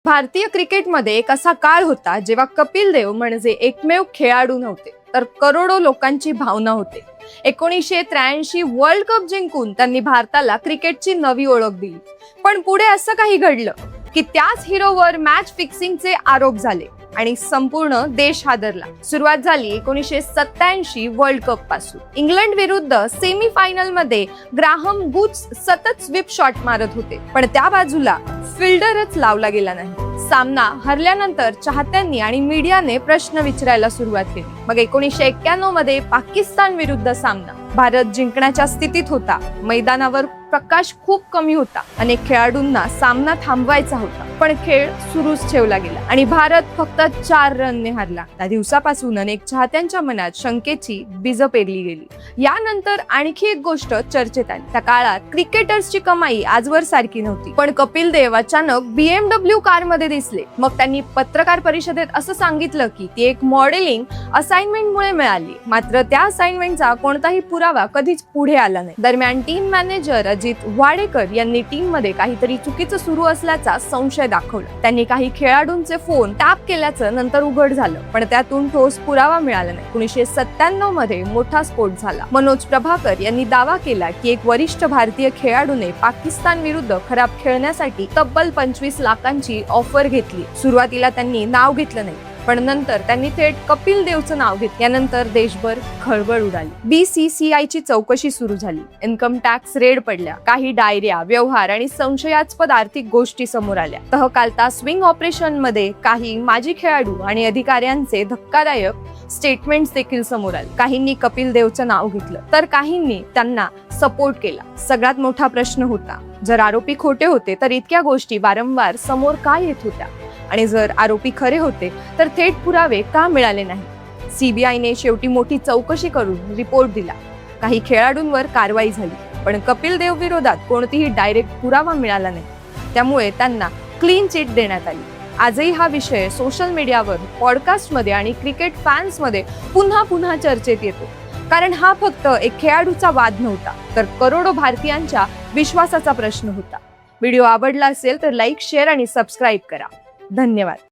भारतीय क्रिकेटमध्ये एक असा काळ होता जेव्हा कपिल देव म्हणजे एकमेव खेळाडू नव्हते तर करोडो लोकांची भावना होते। 1983 वर्ल्ड कप जिंकून त्यांनी भारताला क्रिकेटची नवी ओळख दिली। पण पुढे असं काही घडलं की त्याच हिरोवर मॅच फिक्सिंगचे आरोप झाले आणि संपूर्ण देश हादरला। सुरुवात झाली 1987 वर्ल्ड कप पासून। इंग्लंड विरुद्ध सेमी फायनल मध्ये ग्राहम वुड्स सतत स्वीप शॉट मारत होते, पण त्या बाजूला फिल्डरच लावला गेला नाही। सामना हरल्यानंतर चाहत्यांनी आणि मीडियाने प्रश्न विचारायला सुरुवात केली। मग 1991 मध्ये पाकिस्तान विरुद्ध सामना। भारत जिंकण्याच्या स्थितीत होता, मैदानावर प्रकाश खूप कमी होता, अनेक खेळाडूंना सामना थांबवायचा होता, पण खेळ सुरूच ठेवला गेला आणि भारत फक्त 4 रनने हरला। त्या दिवसापासून अनेक चाहत्यांच्या मनात शंकेची बीज पेरली गेली। यानंतर आणखी एक गोष्ट चर्चेत आली। त्या काळात क्रिकेटर्सची कमाई आजवर सारखी नव्हती, पण कपिल देव अचानक BMW कार मध्ये दिसले। मग त्यांनी पत्रकार परिषदेत असं सांगितलं की ती एक मॉडेलिंग असाइनमेंट मुळे मिळाली, मात्र त्या असाइनमेंटचा कोणताही पुरावा कधीच पुढे आला नाही। दरम्यान टीम मॅनेजर अजित वाडेकर यांनी टीम मध्ये काहीतरी चुकीचं सुरू असल्याचा संशय दाखवला। त्यांनी काही खेळाडूंचे फोन टॅप केल्याचं नंतर उघड झालं, पण त्यातून ठोस पुरावा मिळाला नाही। 1997 मध्ये मोठा स्फोट झाला। मनोज प्रभाकर यांनी दावा केला की एक वरिष्ठ भारतीय खेळाडूने पाकिस्तान विरुद्ध खराब खेळण्यासाठी तब्बल 25 लाखांची ऑफर घेतली। सुरुवातीला त्यांनी नाव घेतलं नाही, पण नंतर त्यांनी थेट कपिल देवचं नाव घेतलं। यानंतर देशभर खळबळ उडाली। BCCI ची चौकशी सुरू झाली। इन्कम टॅक्स रेड पडल्या, काही डायऱ्या, व्यवहार आणि संशयास्पद आर्थिक गोष्टी समोर आल्या। तहकालता स्विंग ऑपरेशन मध्ये काही माजी खेळाडू आणि अधिकाऱ्यांचे धक्कादायक स्टेटमेंट्स देखील समोर आले। काहींनी कपिल देवचं नाव घेतलं तर काहींनी त्यांना सपोर्ट केला। सगळ्यात मोठा प्रश्न होता, जर आरोपी खोटे होते तर इतक्या गोष्टी वारंवार समोर का येत होत्या, आणि जर आरोपी खरे होते तर थेट पुरावे का मिळाले नाही। CBIने शेवटी मोठी चौकशी करून रिपोर्ट दिला। काही खेळाडूंवर कारवाई झाली, पण कपिल देव विरोधात कोणतीही डायरेक्ट पुरावा मिळाला नाही, त्यामुळे त्यांना क्लीन चिट देण्यात आली। आजही हा विषय सोशल मीडियावर, पॉडकास्टमध्ये आणि क्रिकेट फॅन्समध्ये पुन्हा पुन्हा चर्चेत येतो, कारण हा फक्त एक खेळाडूचा वाद नव्हता, तर करोडो भारतीयांच्या विश्वासाचा प्रश्न होता। व्हिडिओ आवडला असेल तर लाईक, शेअर आणि सबस्क्राईब करा। धन्यवाद।